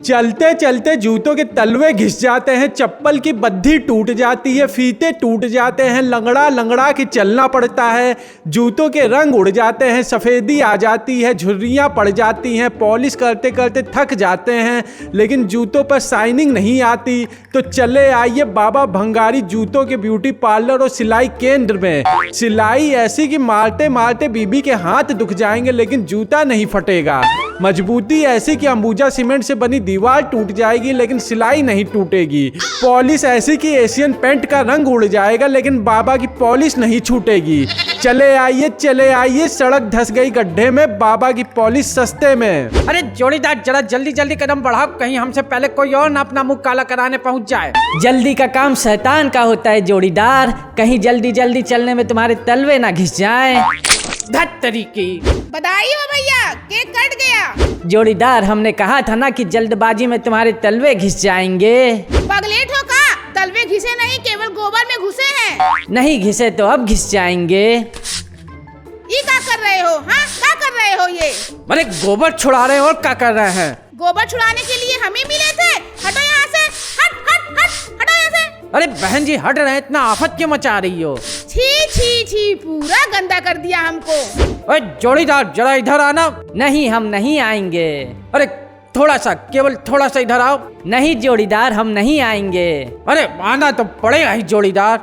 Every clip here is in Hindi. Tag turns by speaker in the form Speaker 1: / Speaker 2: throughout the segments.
Speaker 1: चलते चलते जूतों के तलवे घिस जाते हैं, चप्पल की बद्धी टूट जाती है, फीते टूट जाते हैं, लंगड़ा लंगड़ा के चलना पड़ता है, जूतों के रंग उड़ जाते हैं, सफ़ेदी आ जाती है, झुर्रियाँ पड़ जाती हैं, पॉलिश करते करते थक जाते हैं, लेकिन जूतों पर शाइनिंग नहीं आती। तो चले आइए बाबा भंगारी जूतों के ब्यूटी पार्लर और सिलाई केंद्र में। सिलाई ऐसी कि मारते मारते बीबी के हाथ दुख जाएंगे लेकिन जूता नहीं फटेगा। मजबूती ऐसी कि अंबुजा सीमेंट से बनी दीवार टूट जाएगी लेकिन सिलाई नहीं टूटेगी। पॉलिश ऐसी कि एशियन पेंट का रंग उड़ जाएगा लेकिन बाबा की पॉलिश नहीं छूटेगी। चले आइए सड़क धस गई गड्ढे में, बाबा की पॉलिश सस्ते में।
Speaker 2: अरे जोड़ीदार जरा जल्दी जल्दी कदम बढ़ाओ, कहीं हमसे पहले कोई और ना अपना मुंह काला कराने पहुंच जाए।
Speaker 3: जल्दी का काम शैतान का होता है जोड़ीदार, कहीं जल्दी जल्दी चलने में तुम्हारे तलवे ना घिस जाएं।
Speaker 2: धत तरीकी।
Speaker 4: बधाई हो भैया, केक कट गया।
Speaker 3: जोड़ीदार हमने कहा था ना कि जल्दबाजी में तुम्हारे तलवे घिस जाएंगे।
Speaker 4: पगलेट हो का? तलवे घिसे नहीं, केवल गोबर में घुसे हैं।
Speaker 3: नहीं घिसे तो अब घिस जाएंगे।
Speaker 4: ये क्या कर रहे हो? हाँ, क्या कर रहे हो ये?
Speaker 2: अरे गोबर छुड़ा रहे हो और क्या कर रहे हैं?
Speaker 4: गोबर छुड़ाने के लिए हमें मिले थे। हटो यहाँ से, हटो यहाँ से।
Speaker 2: अरे बहन जी हट रहे, इतना आफत क्यों मचा रही हो?
Speaker 4: छी, पूरा गंदा कर दिया हमको।
Speaker 2: अरे जोड़ीदार जरा इधर आना।
Speaker 3: नहीं हम नहीं आएंगे।
Speaker 2: अरे थोड़ा सा, केवल थोड़ा सा इधर आओ।
Speaker 3: नहीं जोड़ीदार हम नहीं आएंगे।
Speaker 2: अरे आना तो पड़ेगा ही जोड़ीदार।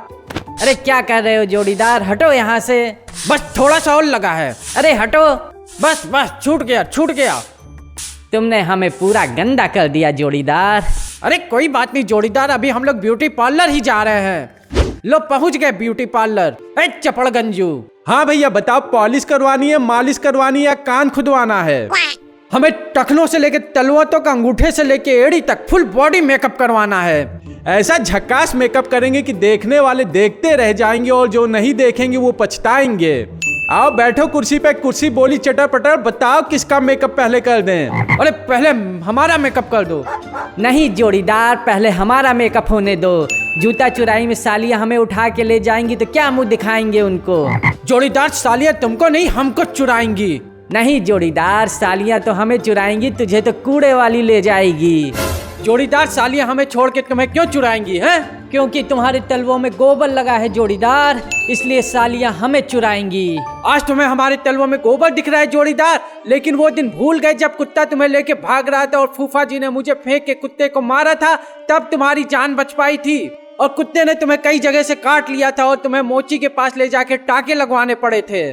Speaker 3: अरे क्या कर रहे हो जोड़ीदार, हटो यहाँ से।
Speaker 2: बस थोड़ा सा और लगा है।
Speaker 3: अरे हटो।
Speaker 2: बस छूट गया।
Speaker 3: तुमने हमें पूरा गंदा कर दिया जोड़ीदार।
Speaker 2: अरे कोई बात नहीं जोड़ीदार, अभी हम लोग ब्यूटी पार्लर ही जा रहे हैं। लो पहुंच गए ब्यूटी पार्लर। चपड़गंजू।
Speaker 1: हाँ भैया बताओ, पॉलिश करवानी है, मालिश करवानी है या कान खुदवाना है?
Speaker 2: हमें टखनों से लेके तलवों तक, अंगूठे से लेके एड़ी तक फुल बॉडी मेकअप करवाना है।
Speaker 1: ऐसा झक्कास मेकअप करेंगे कि देखने वाले देखते रह जाएंगे और जो नहीं देखेंगे वो पछताएंगे। आओ बैठो कुर्सी पे, कुर्सी बोली चटर पटर, बताओ किसका मेकअप पहले कर दें?
Speaker 2: अरे पहले हमारा मेकअप कर दो।
Speaker 3: नहीं जोड़ीदार, पहले हमारा मेकअप होने दो। जूता चुराई में सालियाँ हमें उठा के ले जाएंगी तो क्या मुंह दिखाएंगे उनको?
Speaker 2: जोड़ीदार सालियाँ तुमको नहीं हमको चुराएंगी।
Speaker 3: नहीं जोड़ीदार, सालियाँ तो हमें चुराएंगी, तुझे तो कूड़े वाली ले जाएगी।
Speaker 2: जोड़ीदार सालियाँ हमें छोड़ के तुम्हें क्यों चुराएंगी हैं?
Speaker 3: क्योंकि तुम्हारे तलवों में गोबर लगा है जोड़ीदार, इसलिए सालियाँ हमें चुराएंगी।
Speaker 2: आज तुम्हें हमारे तलवों में गोबर दिख रहा है जोड़ीदार, लेकिन वो दिन भूल गए जब कुत्ता तुम्हें लेके भाग रहा था और फूफा जी ने मुझे फेंक के कुत्ते को मारा था, तब तुम्हारी जान बच पाई थी। और कुत्ते ने तुम्हें कई जगह से काट लिया था और तुम्हें मोची के पास ले जाके टाके लगवाने पड़े थे।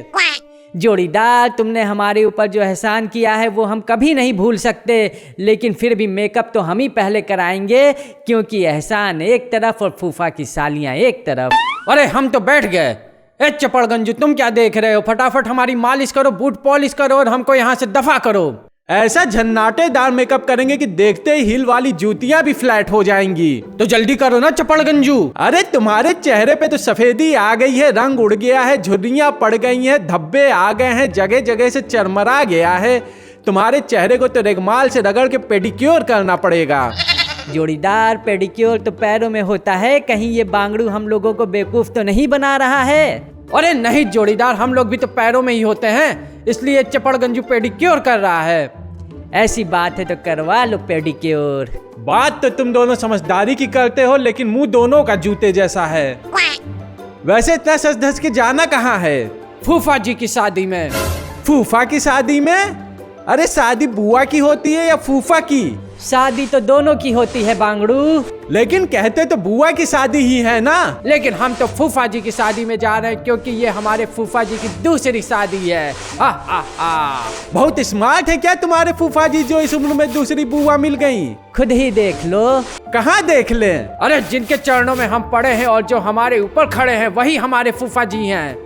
Speaker 3: जोड़ीदार तुमने हमारे ऊपर जो एहसान किया है वो हम कभी नहीं भूल सकते, लेकिन फिर भी मेकअप तो हम ही पहले कराएंगे, क्योंकि एहसान एक तरफ और फूफा की सालियाँ एक तरफ।
Speaker 2: अरे हम तो बैठ गए। चपड़गंजू तुम क्या देख रहे हो? फटाफट हमारी मालिश करो, बूट पॉलिश करो और हमको यहाँ से दफा करो।
Speaker 1: ऐसा झन्नाटेदार मेकअप करेंगे कि देखते ही हिल वाली जूतियां भी फ्लैट हो जाएंगी।
Speaker 2: तो जल्दी करो ना चपड़गंजू।
Speaker 1: अरे तुम्हारे चेहरे पे तो सफेदी आ गई है, रंग उड़ गया है, झुर्रियां पड़ गई हैं, धब्बे आ गए हैं, जगह जगह से चरमरा गया है। तुम्हारे चेहरे को तो रेगमाल से रगड़ के पेडिक्योर करना पड़ेगा।
Speaker 3: जोड़ीदार पेडिक्योर तो पैरों में होता है, कहीं ये बांगड़ू हम लोगों को बेवकूफ तो नहीं बना रहा है?
Speaker 2: अरे नहीं जोड़ीदार, हम लोग भी तो पैरों में ही होते हैं, इसलिए चपड़गंजू पेडिक्योर कर रहा है।
Speaker 3: ऐसी बात है तो करवा लो पेडिक्योर।
Speaker 1: बात तो तुम दोनों समझदारी की करते हो, लेकिन मुंह दोनों का जूते जैसा है। वैसे इतना सच धस के जाना कहाँ है?
Speaker 2: फूफा जी की शादी में।
Speaker 1: फूफा की शादी में? अरे शादी बुआ की होती है या फूफा की?
Speaker 3: शादी तो दोनों की होती है बांगड़ू।
Speaker 1: लेकिन कहते तो बुआ की शादी ही है ना।
Speaker 2: लेकिन हम तो फूफा जी की शादी में जा रहे हैं, क्योंकि ये हमारे फूफा जी की दूसरी शादी है।
Speaker 1: बहुत स्मार्ट है क्या तुम्हारे फूफा जी, जो इस उम्र में दूसरी बुआ मिल गई?
Speaker 3: खुद ही देख लो।
Speaker 1: कहाँ देख ले?
Speaker 2: अरे जिनके चरणों में हम पड़े हैं और जो हमारे ऊपर खड़े हैं वही हमारे फूफा जी हैं।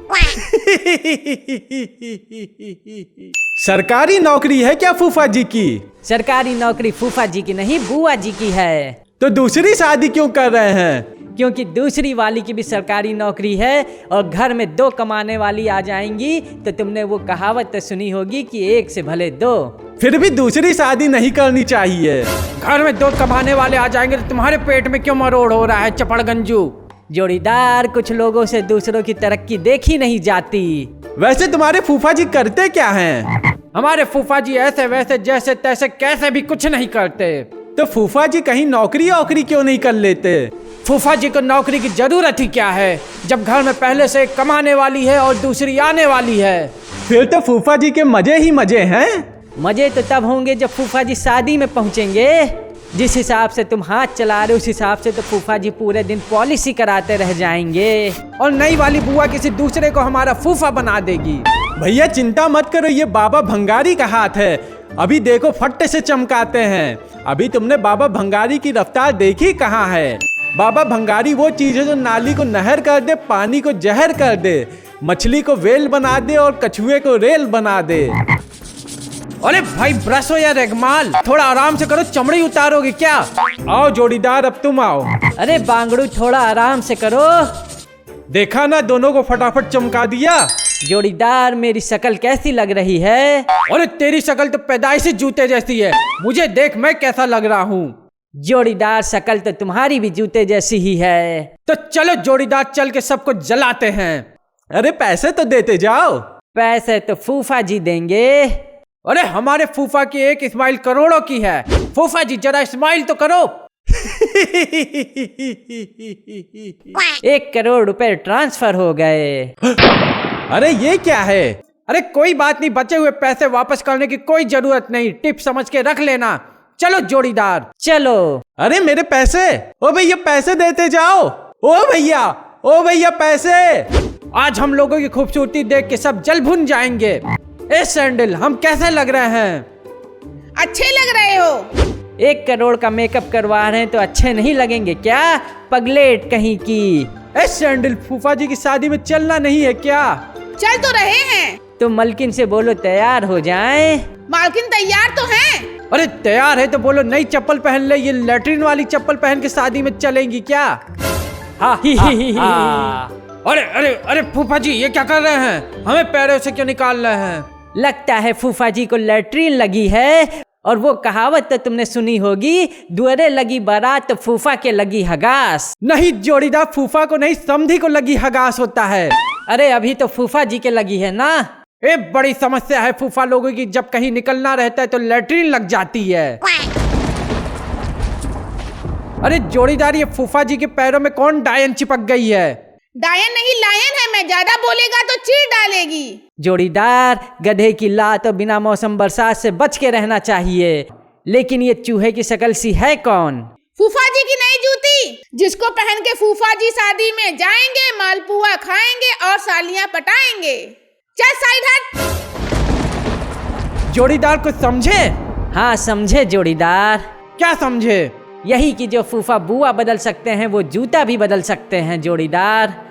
Speaker 1: सरकारी नौकरी है क्या फूफा जी की?
Speaker 3: सरकारी नौकरी फूफा जी की नहीं, बुआ जी की है।
Speaker 1: तो दूसरी शादी क्यों कर रहे हैं?
Speaker 3: क्योंकि दूसरी वाली की भी सरकारी नौकरी है और घर में दो कमाने वाली आ जाएंगी, तो तुमने वो कहावत तो सुनी होगी कि एक से भले दो।
Speaker 1: फिर भी दूसरी शादी नहीं करनी चाहिए।
Speaker 2: घर में दो कमाने वाले आ जाएंगे तो तुम्हारे पेट में क्यों मरोड़ हो रहा है चपड़गंजू?
Speaker 3: जोड़ीदार कुछ लोगों से दूसरों की तरक्की देखी नहीं जाती।
Speaker 1: वैसे तुम्हारे फूफा जी करते क्या हैं?
Speaker 2: हमारे फूफा जी ऐसे वैसे जैसे तैसे कैसे भी कुछ नहीं करते।
Speaker 1: तो फूफा जी कहीं नौकरी वोकरी क्यों नहीं कर लेते?
Speaker 2: फूफा जी को नौकरी की जरूरत ही क्या है, जब घर में पहले से एक कमाने वाली है और दूसरी आने वाली है।
Speaker 1: फिर तो फूफा जी के मजे ही मजे हैं।
Speaker 3: मजे तो तब होंगे जब फूफा जी शादी में पहुंचेंगे। जिस हिसाब से तुम हाथ चला रहे हो उस हिसाब से तो फूफा जी पूरे दिन पॉलिसी कराते रह जाएंगे।
Speaker 2: और नई वाली बुआ किसी दूसरे को हमारा फूफा बना देगी।
Speaker 1: भैया चिंता मत करो, ये बाबा भंगारी का हाथ है। अभी देखो फट्टे से चमकाते हैं। अभी तुमने बाबा भंगारी की रफ्तार देखी कहाँ है? बाबा भंगारी वो चीज है जो नाली को नहर कर दे, पानी को जहर कर दे, मछली को वेल बना दे और कछुए को रेल बना दे।
Speaker 2: अरे भाई ब्रश हो या रेगमाल, थोड़ा आराम से करो, चमड़ी उतारोगे क्या?
Speaker 1: आओ जोड़ीदार, अब तुम आओ।
Speaker 3: अरे बांगड़ू थोड़ा आराम से करो।
Speaker 1: देखा ना, दोनों को फटाफट चमका दिया।
Speaker 3: जोड़ीदार मेरी शक्ल कैसी लग रही है?
Speaker 2: अरे तेरी शक्ल तो पैदाइशी जूते जैसी है, मुझे देख मैं कैसा लग रहा हूँ।
Speaker 3: जोड़ीदार शक्ल तो तुम्हारी भी जूते जैसी ही है।
Speaker 2: तो चलो जोड़ीदार, चल के सबको जलाते हैं।
Speaker 1: अरे पैसे तो देते जाओ।
Speaker 3: पैसे तो फूफा जी देंगे।
Speaker 2: अरे हमारे फूफा की एक स्माइल करोड़ों की है। फूफा जी जरा स्माइल तो करो।
Speaker 3: 1 करोड़ रुपए ट्रांसफर हो गए।
Speaker 1: अरे ये क्या है?
Speaker 2: अरे कोई बात नहीं, बचे हुए पैसे वापस करने की कोई जरूरत नहीं, टिप समझ के रख लेना। चलो जोड़ीदार।
Speaker 3: चलो।
Speaker 1: अरे मेरे पैसे, ओ भैया पैसे देते जाओ। ओ भैया पैसे।
Speaker 2: आज हम लोगों की खूबसूरती देख के सब जल भुन जाएंगे। ए सैंडल, हम कैसे लग रहे हैं?
Speaker 4: अच्छे लग रहे हो।
Speaker 3: 1 करोड़ का मेकअप करवा रहे हैं तो अच्छे नहीं लगेंगे क्या? पगलेट कहीं की।
Speaker 2: ए सैंडल, फूफा जी की शादी में चलना नहीं है क्या?
Speaker 4: चल तो रहे हैं।
Speaker 3: तो मलकिन से बोलो तैयार हो जाएं।
Speaker 4: मालकिन तैयार तो हैं।
Speaker 2: अरे तैयार है तो बोलो नई चप्पल पहन ले, ये लैट्रिन वाली चप्पल पहन के शादी में चलेंगी क्या?
Speaker 3: हाँ,
Speaker 2: अरे अरे अरे फूफा जी ये क्या कर रहे हैं? हमें पैरों से क्यों निकाल रहे हैं?
Speaker 3: लगता है फूफा जी को लैट्रिन लगी है। और वो कहावत तो तुमने सुनी होगी, दुअरे लगी बारात तो फूफा के लगी हगास।
Speaker 2: नहीं जोड़ीदार, फूफा को नहीं समधी को लगी हगास होता है।
Speaker 3: अरे अभी तो फूफा जी के लगी है ना।
Speaker 2: ए बड़ी समस्या है फूफा लोगों की, जब कहीं निकलना रहता है तो लैट्रिन लग जाती है। अरे जोड़ीदार, ये फूफा जी के पैरों में कौन डायन चिपक गई है?
Speaker 4: डायन नहीं लायन है, मैं ज्यादा बोलेगा तो चीर डालेगी।
Speaker 3: जोड़ीदार, गधे की लात और बिना मौसम बरसात से बच के रहना चाहिए। लेकिन ये चूहे की शक्ल सी है कौन?
Speaker 4: फूफा जी की नई जूती, जिसको पहन के फूफा जी शादी में जाएंगे, मालपुआ खाएंगे और सालियां पटाएंगे। चल साइड हट।
Speaker 2: जोड़ीदार कुछ समझे?
Speaker 3: हाँ समझे जोड़ीदार।
Speaker 2: क्या समझे?
Speaker 3: यही कि जो फूफा बुआ बदल सकते हैं वो जूता भी बदल सकते हैं जोड़ीदार।